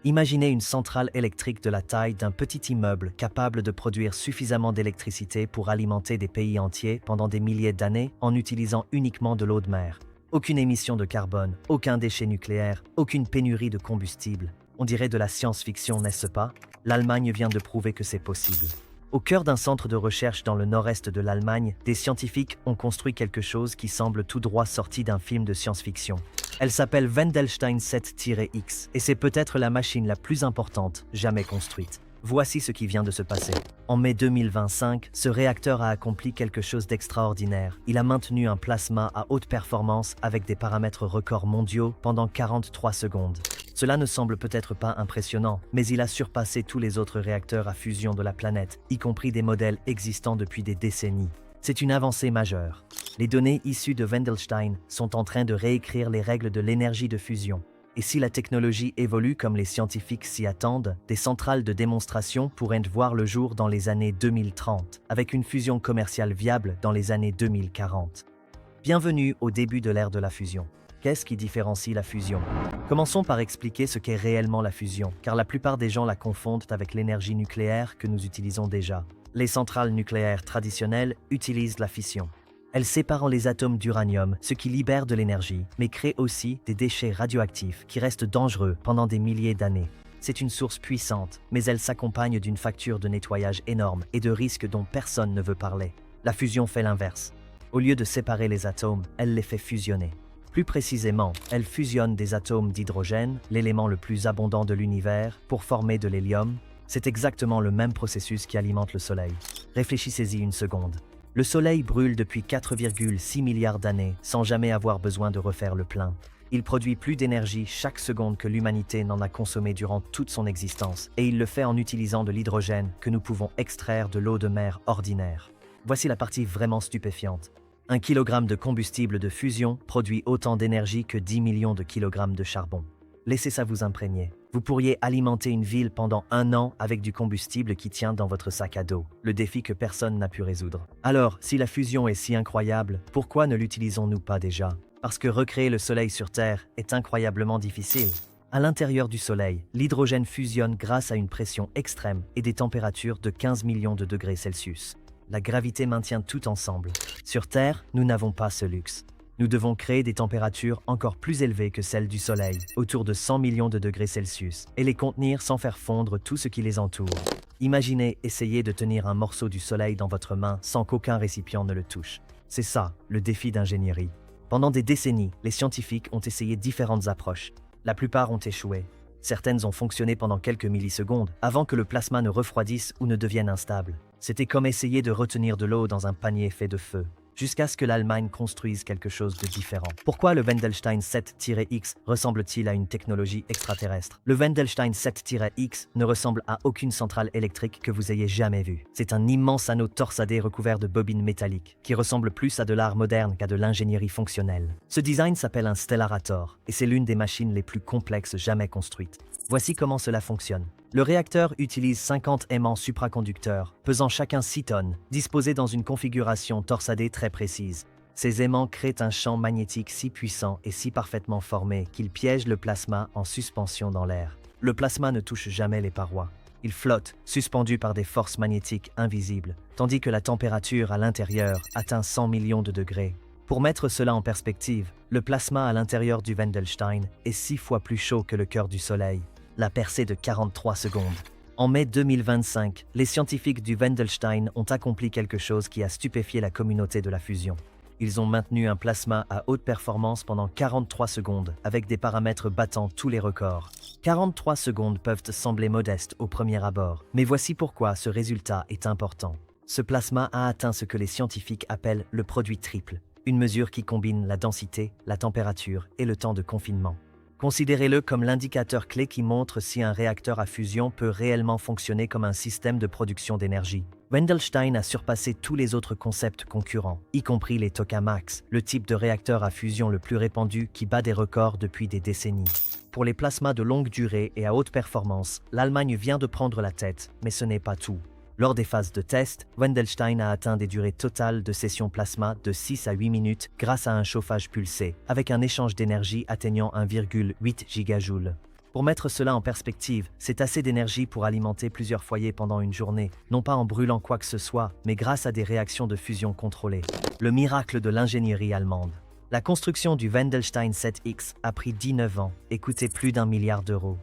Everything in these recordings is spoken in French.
Imaginez une centrale électrique de la taille d'un petit immeuble capable de produire suffisamment d'électricité pour alimenter des pays entiers pendant des milliers d'années en utilisant uniquement de l'eau de mer. Aucune émission de carbone, aucun déchet nucléaire, aucune pénurie de combustible. On dirait de la science-fiction, n'est-ce pas? L'Allemagne vient de prouver que c'est possible. Au cœur d'un centre de recherche dans le nord-est de l'Allemagne, des scientifiques ont construit quelque chose qui semble tout droit sorti d'un film de science-fiction. Elle s'appelle Wendelstein 7-X et c'est peut-être la machine la plus importante jamais construite. Voici ce qui vient de se passer. En mai 2025, ce réacteur a accompli quelque chose d'extraordinaire. Il a maintenu un plasma à haute performance avec des paramètres records mondiaux pendant 43 secondes. Cela ne semble peut-être pas impressionnant, mais il a surpassé tous les autres réacteurs à fusion de la planète, y compris des modèles existants depuis des décennies. C'est une avancée majeure. Les données issues de Wendelstein sont en train de réécrire les règles de l'énergie de fusion. Et si la technologie évolue comme les scientifiques s'y attendent, des centrales de démonstration pourraient voir le jour dans les années 2030, avec une fusion commerciale viable dans les années 2040. Bienvenue au début de l'ère de la fusion. Qu'est-ce qui différencie la fusion? Commençons par expliquer ce qu'est réellement la fusion, car la plupart des gens la confondent avec l'énergie nucléaire que nous utilisons déjà. Les centrales nucléaires traditionnelles utilisent la fission. Elles séparent les atomes d'uranium, ce qui libère de l'énergie, mais crée aussi des déchets radioactifs qui restent dangereux pendant des milliers d'années. C'est une source puissante, mais elle s'accompagne d'une facture de nettoyage énorme et de risques dont personne ne veut parler. La fusion fait l'inverse. Au lieu de séparer les atomes, elle les fait fusionner. Plus précisément, elle fusionne des atomes d'hydrogène, l'élément le plus abondant de l'univers, pour former de l'hélium. C'est exactement le même processus qui alimente le Soleil. Réfléchissez-y une seconde. Le Soleil brûle depuis 4,6 milliards d'années sans jamais avoir besoin de refaire le plein. Il produit plus d'énergie chaque seconde que l'humanité n'en a consommé durant toute son existence, et il le fait en utilisant de l'hydrogène que nous pouvons extraire de l'eau de mer ordinaire. Voici la partie vraiment stupéfiante. 1 kg de combustible de fusion produit autant d'énergie que 10 millions de kilogrammes de charbon. Laissez ça vous imprégner. Vous pourriez alimenter une ville pendant 1 an avec du combustible qui tient dans votre sac à dos, le défi que personne n'a pu résoudre. Alors, si la fusion est si incroyable, pourquoi ne l'utilisons-nous pas déjà? Parce que recréer le Soleil sur Terre est incroyablement difficile. À l'intérieur du Soleil, l'hydrogène fusionne grâce à une pression extrême et des températures de 15 millions de degrés Celsius. La gravité maintient tout ensemble. Sur Terre, nous n'avons pas ce luxe. Nous devons créer des températures encore plus élevées que celles du Soleil, autour de 100 millions de degrés Celsius, et les contenir sans faire fondre tout ce qui les entoure. Imaginez essayer de tenir un morceau du Soleil dans votre main sans qu'aucun récipient ne le touche. C'est ça, le défi d'ingénierie. Pendant des décennies, les scientifiques ont essayé différentes approches. La plupart ont échoué. Certaines ont fonctionné pendant quelques millisecondes, avant que le plasma ne refroidisse ou ne devienne instable. C'était comme essayer de retenir de l'eau dans un panier fait de feu. Jusqu'à ce que l'Allemagne construise quelque chose de différent. Pourquoi le Wendelstein 7-X ressemble-t-il à une technologie extraterrestre? Le Wendelstein 7-X ne ressemble à aucune centrale électrique que vous ayez jamais vue. C'est un immense anneau torsadé recouvert de bobines métalliques, qui ressemble plus à de l'art moderne qu'à de l'ingénierie fonctionnelle. Ce design s'appelle un Stellarator, et c'est l'une des machines les plus complexes jamais construites. Voici comment cela fonctionne. Le réacteur utilise 50 aimants supraconducteurs, pesant chacun 6 tonnes, disposés dans une configuration torsadée très précise. Ces aimants créent un champ magnétique si puissant et si parfaitement formé qu'il piège le plasma en suspension dans l'air. Le plasma ne touche jamais les parois. Il flotte, suspendu par des forces magnétiques invisibles, tandis que la température à l'intérieur atteint 100 millions de degrés. Pour mettre cela en perspective, le plasma à l'intérieur du Wendelstein est 6 fois plus chaud que le cœur du Soleil. La percée de 43 secondes. En mai 2025, les scientifiques du Wendelstein ont accompli quelque chose qui a stupéfié la communauté de la fusion. Ils ont maintenu un plasma à haute performance pendant 43 secondes, avec des paramètres battant tous les records. 43 secondes peuvent sembler modestes au premier abord, mais voici pourquoi ce résultat est important. Ce plasma a atteint ce que les scientifiques appellent le produit triple, une mesure qui combine la densité, la température et le temps de confinement. Considérez-le comme l'indicateur clé qui montre si un réacteur à fusion peut réellement fonctionner comme un système de production d'énergie. Wendelstein a surpassé tous les autres concepts concurrents, y compris les tokamaks, le type de réacteur à fusion le plus répandu qui bat des records depuis des décennies. Pour les plasmas de longue durée et à haute performance, l'Allemagne vient de prendre la tête, mais ce n'est pas tout. Lors des phases de test, Wendelstein a atteint des durées totales de session plasma de 6 à 8 minutes grâce à un chauffage pulsé, avec un échange d'énergie atteignant 1,8 gigajoules. Pour mettre cela en perspective, c'est assez d'énergie pour alimenter plusieurs foyers pendant une journée, non pas en brûlant quoi que ce soit, mais grâce à des réactions de fusion contrôlées. Le miracle de l'ingénierie allemande. La construction du Wendelstein 7X a pris 19 ans et coûté plus d'1 milliard d'euros.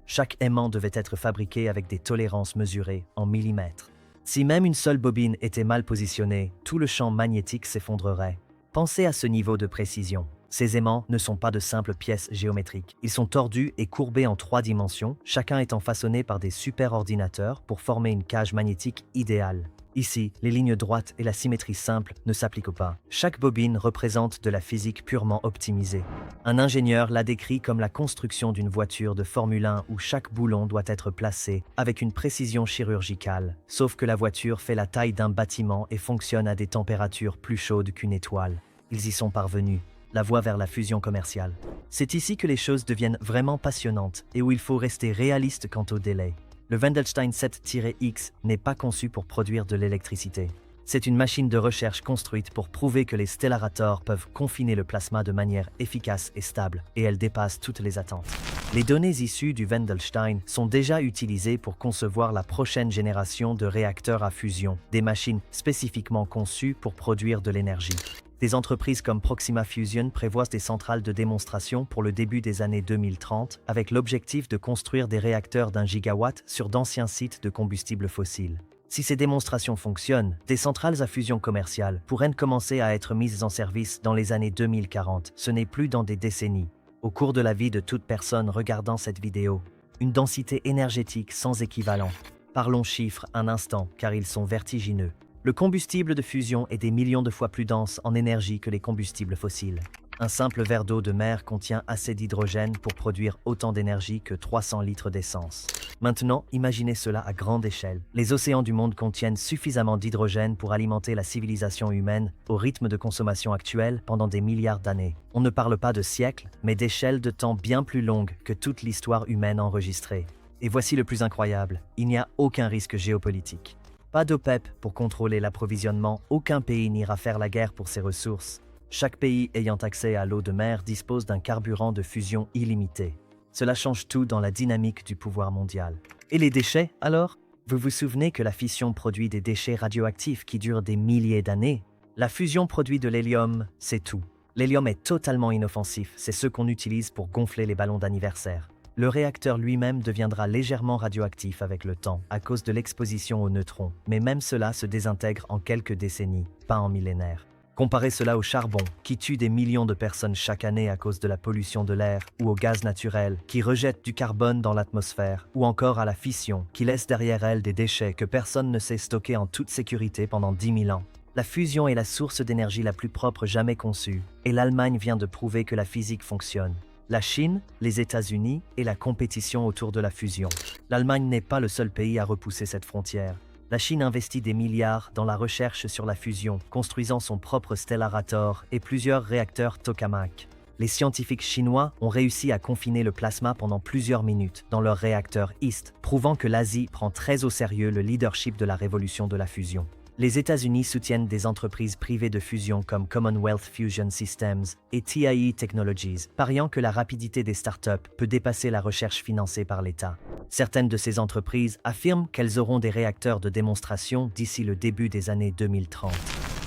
Chaque aimant devait être fabriqué avec des tolérances mesurées en millimètres. Si même une seule bobine était mal positionnée, tout le champ magnétique s'effondrerait. Pensez à ce niveau de précision. Ces aimants ne sont pas de simples pièces géométriques. Ils sont tordus et courbés en 3 dimensions, chacun étant façonné par des superordinateurs pour former une cage magnétique idéale. Ici, les lignes droites et la symétrie simple ne s'appliquent pas. Chaque bobine représente de la physique purement optimisée. Un ingénieur l'a décrit comme la construction d'une voiture de Formule 1 où chaque boulon doit être placé avec une précision chirurgicale, sauf que la voiture fait la taille d'un bâtiment et fonctionne à des températures plus chaudes qu'une étoile. Ils y sont parvenus. La voie vers la fusion commerciale. C'est ici que les choses deviennent vraiment passionnantes et où il faut rester réaliste quant au délai. Le Wendelstein 7-X n'est pas conçu pour produire de l'électricité. C'est une machine de recherche construite pour prouver que les stellarators peuvent confiner le plasma de manière efficace et stable, et elle dépasse toutes les attentes. Les données issues du Wendelstein sont déjà utilisées pour concevoir la prochaine génération de réacteurs à fusion, des machines spécifiquement conçues pour produire de l'énergie. Des entreprises comme Proxima Fusion prévoient des centrales de démonstration pour le début des années 2030 avec l'objectif de construire des réacteurs d'1 gigawatt sur d'anciens sites de combustibles fossiles. Si ces démonstrations fonctionnent, des centrales à fusion commerciale pourraient commencer à être mises en service dans les années 2040, ce n'est plus dans des décennies. Au cours de la vie de toute personne regardant cette vidéo, une densité énergétique sans équivalent. Parlons chiffres un instant car ils sont vertigineux. Le combustible de fusion est des millions de fois plus dense en énergie que les combustibles fossiles. Un simple verre d'eau de mer contient assez d'hydrogène pour produire autant d'énergie que 300 litres d'essence. Maintenant, imaginez cela à grande échelle. Les océans du monde contiennent suffisamment d'hydrogène pour alimenter la civilisation humaine au rythme de consommation actuel pendant des milliards d'années. On ne parle pas de siècles, mais d'échelles de temps bien plus longues que toute l'histoire humaine enregistrée. Et voici le plus incroyable, il n'y a aucun risque géopolitique. Pas d'OPEP pour contrôler l'approvisionnement, aucun pays n'ira faire la guerre pour ses ressources. Chaque pays ayant accès à l'eau de mer dispose d'un carburant de fusion illimité. Cela change tout dans la dynamique du pouvoir mondial. Et les déchets, alors? Vous vous souvenez que la fission produit des déchets radioactifs qui durent des milliers d'années? La fusion produit de l'hélium, c'est tout. L'hélium est totalement inoffensif, c'est ce qu'on utilise pour gonfler les ballons d'anniversaire. Le réacteur lui-même deviendra légèrement radioactif avec le temps à cause de l'exposition aux neutrons, mais même cela se désintègre en quelques décennies, pas en millénaires. Comparez cela au charbon, qui tue des millions de personnes chaque année à cause de la pollution de l'air, ou au gaz naturel, qui rejette du carbone dans l'atmosphère, ou encore à la fission, qui laisse derrière elle des déchets que personne ne sait stocker en toute sécurité pendant 10 000 ans. La fusion est la source d'énergie la plus propre jamais conçue, et l'Allemagne vient de prouver que la physique fonctionne. La Chine, les États-Unis et la compétition autour de la fusion. L'Allemagne n'est pas le seul pays à repousser cette frontière. La Chine investit des milliards dans la recherche sur la fusion, construisant son propre stellarator et plusieurs réacteurs tokamak. Les scientifiques chinois ont réussi à confiner le plasma pendant plusieurs minutes dans leur réacteur EAST, prouvant que l'Asie prend très au sérieux le leadership de la révolution de la fusion. Les États-Unis soutiennent des entreprises privées de fusion comme Commonwealth Fusion Systems et TIE Technologies, pariant que la rapidité des startups peut dépasser la recherche financée par l'État. Certaines de ces entreprises affirment qu'elles auront des réacteurs de démonstration d'ici le début des années 2030.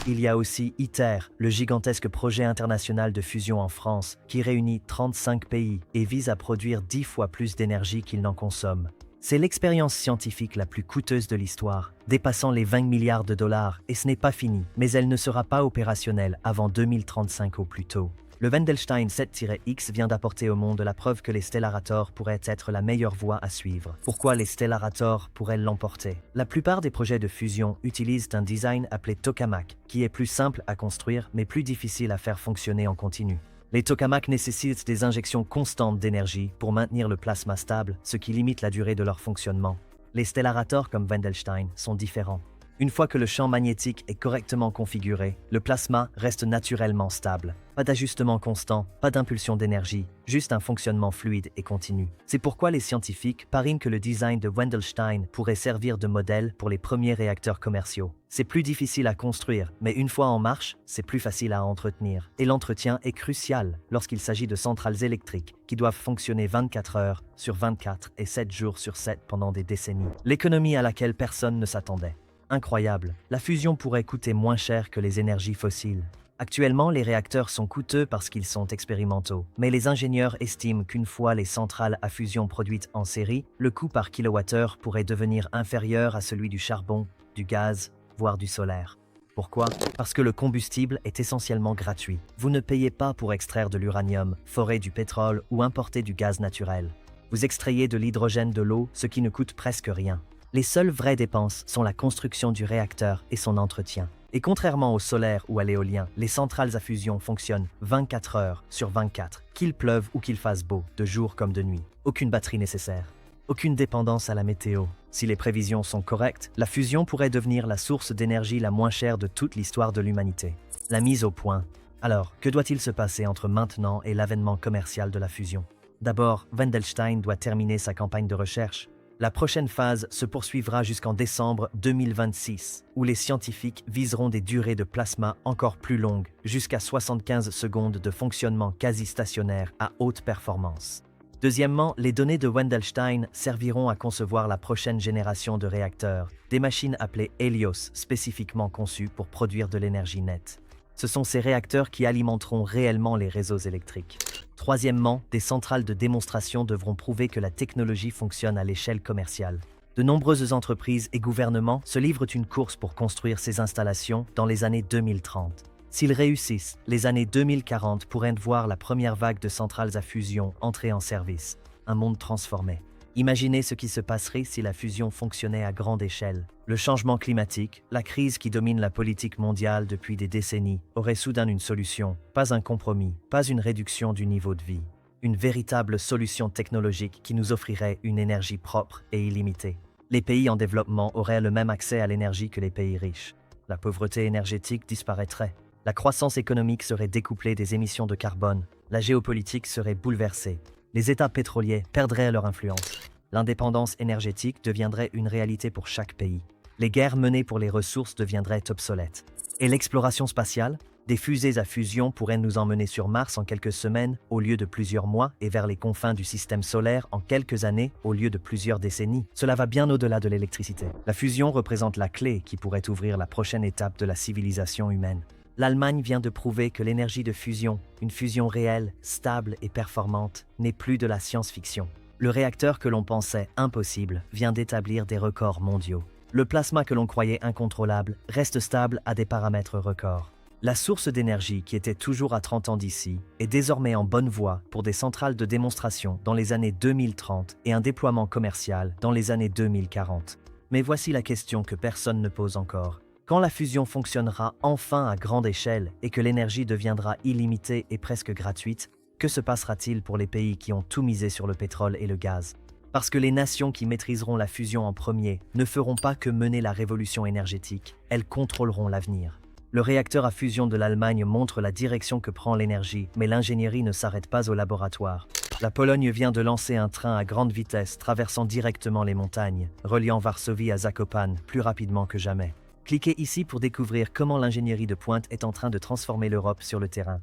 Il y a aussi ITER, le gigantesque projet international de fusion en France, qui réunit 35 pays et vise à produire 10 fois plus d'énergie qu'il n'en consomme. C'est l'expérience scientifique la plus coûteuse de l'histoire, dépassant les 20 milliards de dollars, et ce n'est pas fini, mais elle ne sera pas opérationnelle avant 2035 au plus tôt. Le Wendelstein 7-X vient d'apporter au monde la preuve que les stellarators pourraient être la meilleure voie à suivre. Pourquoi les stellarators pourraient l'emporter? La plupart des projets de fusion utilisent un design appelé tokamak, qui est plus simple à construire mais plus difficile à faire fonctionner en continu. Les tokamaks nécessitent des injections constantes d'énergie pour maintenir le plasma stable, ce qui limite la durée de leur fonctionnement. Les stellarators comme Wendelstein sont différents. Une fois que le champ magnétique est correctement configuré, le plasma reste naturellement stable. Pas d'ajustement constant, pas d'impulsion d'énergie, juste un fonctionnement fluide et continu. C'est pourquoi les scientifiques parient que le design de Wendelstein pourrait servir de modèle pour les premiers réacteurs commerciaux. C'est plus difficile à construire, mais une fois en marche, c'est plus facile à entretenir. Et l'entretien est crucial lorsqu'il s'agit de centrales électriques qui doivent fonctionner 24 heures sur 24 et 7 jours sur 7 pendant des décennies. L'économie à laquelle personne ne s'attendait. Incroyable, la fusion pourrait coûter moins cher que les énergies fossiles. Actuellement, les réacteurs sont coûteux parce qu'ils sont expérimentaux, mais les ingénieurs estiment qu'une fois les centrales à fusion produites en série, le coût par kilowattheure pourrait devenir inférieur à celui du charbon, du gaz, voire du solaire. Pourquoi? Parce que le combustible est essentiellement gratuit. Vous ne payez pas pour extraire de l'uranium, forer du pétrole ou importer du gaz naturel. Vous extrayez de l'hydrogène de l'eau, ce qui ne coûte presque rien. Les seules vraies dépenses sont la construction du réacteur et son entretien. Et contrairement au solaire ou à l'éolien, les centrales à fusion fonctionnent 24 heures sur 24, qu'il pleuve ou qu'il fasse beau, de jour comme de nuit. Aucune batterie nécessaire. Aucune dépendance à la météo. Si les prévisions sont correctes, la fusion pourrait devenir la source d'énergie la moins chère de toute l'histoire de l'humanité. La mise au point. Alors, que doit-il se passer entre maintenant et l'avènement commercial de la fusion? D'abord, Wendelstein doit terminer sa campagne de recherche. La prochaine phase se poursuivra jusqu'en décembre 2026, où les scientifiques viseront des durées de plasma encore plus longues, jusqu'à 75 secondes de fonctionnement quasi stationnaire à haute performance. Deuxièmement, les données de Wendelstein serviront à concevoir la prochaine génération de réacteurs, des machines appelées Helios, spécifiquement conçues pour produire de l'énergie nette. Ce sont ces réacteurs qui alimenteront réellement les réseaux électriques. Troisièmement, des centrales de démonstration devront prouver que la technologie fonctionne à l'échelle commerciale. De nombreuses entreprises et gouvernements se livrent une course pour construire ces installations dans les années 2030. S'ils réussissent, les années 2040 pourraient voir la première vague de centrales à fusion entrer en service. Un monde transformé. Imaginez ce qui se passerait si la fusion fonctionnait à grande échelle. Le changement climatique, la crise qui domine la politique mondiale depuis des décennies, aurait soudain une solution, pas un compromis, pas une réduction du niveau de vie. Une véritable solution technologique qui nous offrirait une énergie propre et illimitée. Les pays en développement auraient le même accès à l'énergie que les pays riches. La pauvreté énergétique disparaîtrait. La croissance économique serait découplée des émissions de carbone. La géopolitique serait bouleversée. Les États pétroliers perdraient leur influence. L'indépendance énergétique deviendrait une réalité pour chaque pays. Les guerres menées pour les ressources deviendraient obsolètes. Et l'exploration spatiale? Des fusées à fusion pourraient nous emmener sur Mars en quelques semaines au lieu de plusieurs mois et vers les confins du système solaire en quelques années au lieu de plusieurs décennies. Cela va bien au-delà de l'électricité. La fusion représente la clé qui pourrait ouvrir la prochaine étape de la civilisation humaine. L'Allemagne vient de prouver que l'énergie de fusion, une fusion réelle, stable et performante, n'est plus de la science-fiction. Le réacteur que l'on pensait impossible vient d'établir des records mondiaux. Le plasma que l'on croyait incontrôlable reste stable à des paramètres records. La source d'énergie qui était toujours à 30 ans d'ici est désormais en bonne voie pour des centrales de démonstration dans les années 2030 et un déploiement commercial dans les années 2040. Mais voici la question que personne ne pose encore. Quand la fusion fonctionnera enfin à grande échelle et que l'énergie deviendra illimitée et presque gratuite, que se passera-t-il pour les pays qui ont tout misé sur le pétrole et le gaz? Parce que les nations qui maîtriseront la fusion en premier ne feront pas que mener la révolution énergétique, elles contrôleront l'avenir. Le réacteur à fusion de l'Allemagne montre la direction que prend l'énergie, mais l'ingénierie ne s'arrête pas au laboratoire. La Pologne vient de lancer un train à grande vitesse traversant directement les montagnes, reliant Varsovie à Zakopane plus rapidement que jamais. Cliquez ici pour découvrir comment l'ingénierie de pointe est en train de transformer l'Europe sur le terrain.